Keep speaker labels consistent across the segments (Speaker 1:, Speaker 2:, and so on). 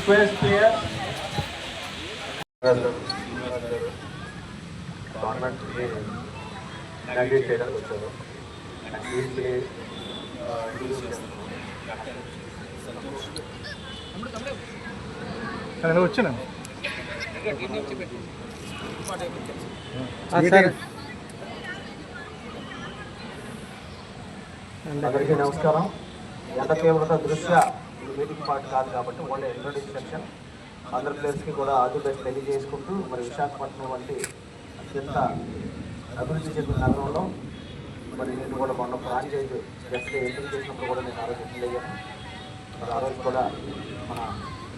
Speaker 1: Square player
Speaker 2: గవర్నమెంట్కి inaugurate చేయడానికి వచ్చారు. దీనికి
Speaker 1: వచ్చిన
Speaker 2: అందరికీ నమస్కారం. ఎంత తీవ్రత దృష్ట్యా మీటింగ్ పార్ట్ కాదు కాబట్టి ఓన్లీ ఇంట్రొడక్షన్ సెక్షన్. అందరి ప్లేయర్స్కి కూడా ఆల్ ది బెస్ట్ తెలియజేసుకుంటూ మరి విశాఖపట్నం వంటి అత్యంత అభివృద్ధి చెందిన నగరంలో మరి నేను కూడా మొన్న ఫ్రాంచైజ్ జస్ట్ ఎంట్రీ చేసినప్పుడు కూడా నేను ఆ రోజు ఎంట్రీ అయ్యాను. మరి ఆ రోజు కూడా మన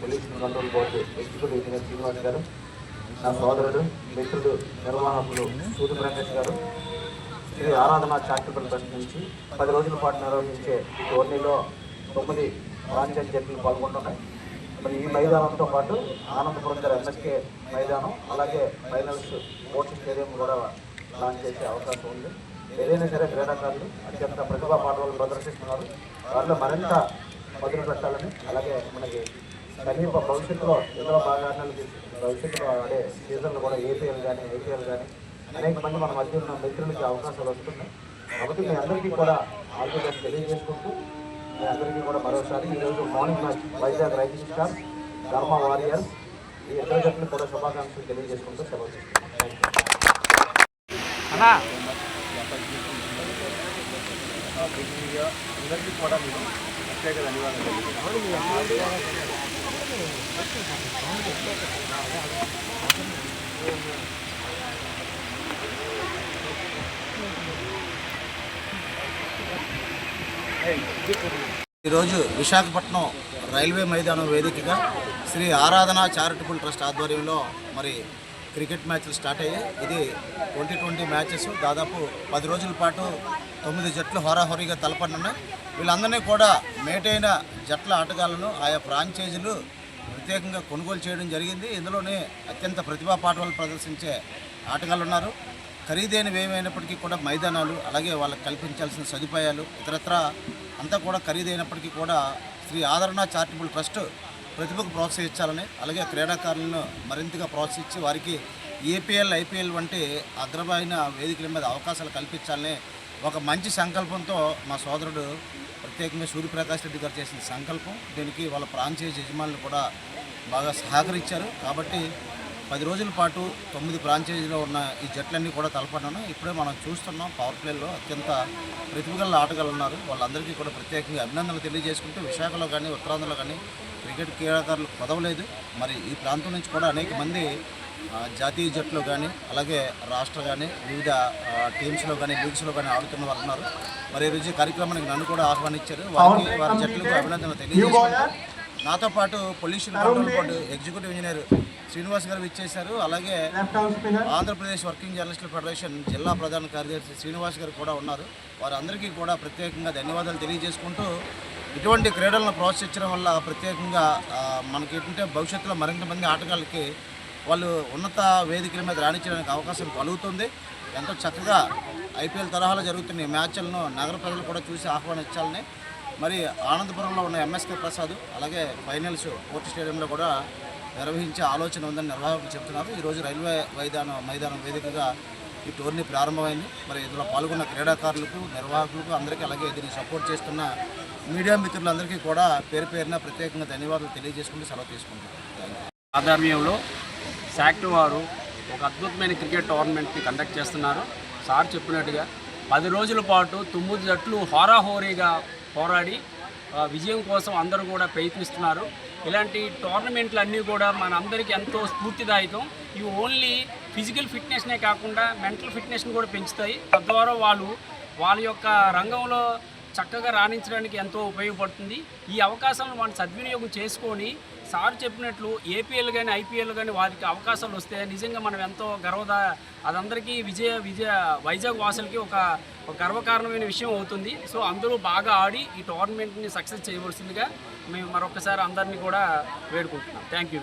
Speaker 2: pollution control board executive engineer Srinivas గారు, నా సోదరుడు మిత్రుడు నిర్వాహకులు సూర్యప్రకాష్ గారు, శ్రీ ఆరాధన చారిటబుల్ ట్రస్ట్ నుంచి 10 రోజుల పాటు నిర్వహించే ఈ టోర్నీలో 9 ఫ్రాంచైజ్ జట్లు పాల్గొంటున్నాయి. మరి ఈ మైదానంతో పాటు ఆనందపురం గారు ఎంఎస్కే మైదానం, అలాగే ఫైనల్స్ స్పోర్ట్స్ స్టేడియం కూడా లాంచ్ చేసే అవకాశం ఉంది. ఏదైనా సరే క్రీడాకారులు అత్యంత ప్రతిభా పాఠవాలు ప్రదర్శిస్తున్నారు. వారిలో మరింత మొదలు పెట్టాలని, అలాగే మనకి సమీప భవిష్యత్తులో ఇతర భాగాలకు భవిష్యత్తులో ఆడే సీజన్లు కూడా ఏపీఎల్ కానీ ఐపీఎల్ కానీ అనేక మంది మన మధ్య ఉన్న మిత్రులకి అవకాశాలు వస్తున్నాయి. కాబట్టి మీ అందరికీ కూడా ఆల్ ది బెస్ట్ తెలియజేసుకుంటూ మీ అందరికీ కూడా మరోసారి ఈరోజు morning match Vizag rising stars, Dharma warriors ఈ ఇద్దరు జట్లు కూడా శుభాకాంక్షలు తెలియజేసుకుంటూ సెలవు తీసుకుంటాం. అందరికీ కూడా మీరు ప్రత్యేక ధన్యవాదాలు. ఈరోజు విశాఖపట్నం రైల్వే మైదానం వేదికగా శ్రీ ఆరాధన చారిటబుల్ ట్రస్ట్ ఆధ్వర్యంలో మరి క్రికెట్ మ్యాచ్లు స్టార్ట్ అయ్యాయి. ఇది 2020 మ్యాచెస్. దాదాపు 10 రోజుల పాటు 9 జట్లు హోరాహోరీగా తలపడున్నాయి. వీళ్ళందరినీ కూడా మేటైన జట్ల ఆటగాళ్లను ఆయా ఫ్రాంచైజీలు ప్రత్యేకంగా కొనుగోలు చేయడం జరిగింది. ఇందులోనే అత్యంత ప్రతిభా పాఠవాలు ప్రదర్శించే ఆటగాళ్ళు ఉన్నారు. ఖరీదైనవి ఏమైనప్పటికీ కూడా మైదానాలు, అలాగే వాళ్ళకి కల్పించాల్సిన సదుపాయాలు ఇతరత్ర అంతా కూడా ఖరీదైనప్పటికీ కూడా శ్రీ ఆదరణ చారిటబుల్ ట్రస్ట్ ప్రతిభకు ప్రోత్సహించాలని, అలాగే క్రీడాకారులను మరింతగా ప్రోత్సహించి వారికి ఏపీఎల్ ఐపీఎల్ వంటి అగ్రమైన వేదికల మీద అవకాశాలు కల్పించాలని ఒక మంచి సంకల్పంతో మా సోదరుడు ప్రత్యేకంగా సూర్యప్రకాష్ రెడ్డి గారు చేసిన సంకల్పం. దీనికి వాళ్ళ ఫ్రాంచైజ్ యజమానులు కూడా బాగా సహకరించారు. కాబట్టి 10 రోజుల పాటు 9 ఫ్రాంచైజీలో ఉన్న ఈ జట్లన్నీ కూడా తలపడినాను. ఇప్పుడే మనం చూస్తున్నాం పవర్ ప్లేలో అత్యంత ప్రతిభగల ఆటగాళ్ళు ఉన్నారు. వాళ్ళందరికీ కూడా ప్రత్యేకంగా అభినందనలు తెలియజేసుకుంటూ విశాఖలో కానీ ఉత్తరాంధ్రలో కానీ క్రికెట్ క్రీడాకారులు కొదవలేదు. మరి ఈ ప్రాంతం నుంచి కూడా అనేక మంది జాతీయ జట్లు కానీ అలాగే రాష్ట్ర కానీ వివిధ టీమ్స్లో కానీ లీగ్స్లో కానీ ఆడుతున్న వారు ఉన్నారు. మరి ఈరోజు కార్యక్రమానికి నన్ను కూడా ఆహ్వానించారు. వారి జట్లకు అభినందనలు తెలియజేసుకుంటారు. నాతో పాటు pollution control board executive engineer Srinivas గారు ఇచ్చేశారు. అలాగే ఆంధ్రప్రదేశ్ వర్కింగ్ జర్నలిస్టుల ఫెడరేషన్ జిల్లా ప్రధాన కార్యదర్శి శ్రీనివాస్ గారు కూడా ఉన్నారు. వారందరికీ కూడా ప్రత్యేకంగా ధన్యవాదాలు తెలియజేసుకుంటూ ఇటువంటి క్రీడలను ప్రోత్సహించడం వల్ల ప్రత్యేకంగా మనకి ఏంటంటే భవిష్యత్తులో మరింత మంది ఆటగాళ్ళకి వాళ్ళు ఉన్నత వేదికల మీద రాణించడానికి అవకాశం కలుగుతుంది. ఎంతో చక్కగా ఐపీఎల్ తరహాలో జరుగుతున్న ఈ మ్యాచ్లను నగర ప్రజలు కూడా చూసి ఆహ్వానించాలని మరి ఆనందపురంలో ఉన్న ఎంఎస్కే ప్రసాద్ అలాగే ఫైనల్స్ పోర్ట్ స్టేడియంలో కూడా నిర్వహించే ఆలోచన ఉందని నిర్వాహకులు చెబుతున్నారు. ఈరోజు రైల్వే మైదానం వేదికగా ఈ టోర్నీ ప్రారంభమైంది. మరి ఇందులో పాల్గొన్న క్రీడాకారులకు, నిర్వాహకులకు అందరికీ, అలాగే దీన్ని సపోర్ట్ చేస్తున్న మీడియా మిత్రులందరికీ కూడా పేరు పేరున ప్రత్యేకంగా ధన్యవాదాలు తెలియజేసుకుంటూ సెలవు తీసుకుంటారు.
Speaker 3: ఆధ్వర్యంలో శాక్ట్ వారు ఒక అద్భుతమైన క్రికెట్ టోర్నమెంట్ని కండక్ట్ చేస్తున్నారు. సార్ చెప్పినట్టుగా 10 రోజుల పాటు 9 జట్లు హోరాహోరీగా పోరాడి విజయం కోసం అందరూ కూడా ప్రయత్నిస్తున్నారు. ఇలాంటి టోర్నమెంట్లు అన్నీ కూడా మన అందరికీ ఎంతో స్ఫూర్తిదాయకం. ఇవి ఓన్లీ ఫిజికల్ ఫిట్నెస్నే కాకుండా మెంటల్ ఫిట్నెస్ని కూడా పెంచుతాయి. తద్వారా వాళ్ళ యొక్క రంగంలో చక్కగా రాణించడానికి ఎంతో ఉపయోగపడుతుంది. ఈ అవకాశాలను మనం సద్వినియోగం చేసుకొని సార్ చెప్పినట్లు ఏపీఎల్ కానీ ఐపీఎల్ కానీ వారికి అవకాశాలు వస్తే నిజంగా మనం ఎంతో అదందరికీ వైజాగ్ వాసులకి ఒక గర్వకారణమైన విషయం అవుతుంది. సో అందరూ బాగా ఆడి ఈ టోర్నమెంట్ని సక్సెస్ చేయవలసిందిగా మేము మరొకసారి అందరినీ కూడా వేడుకుంటున్నాం. Thank you.